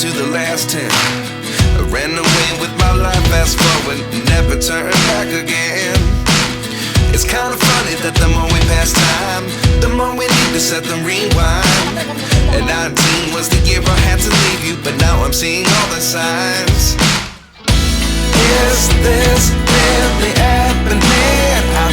to the last 10. I ran away with my life, fast forward, never turn back again. It's kinda funny that the more we pass time, the more we need to set them rewind. And 19 was the year I had to leave you, but now I'm seeing all the signs. Is this really happening? I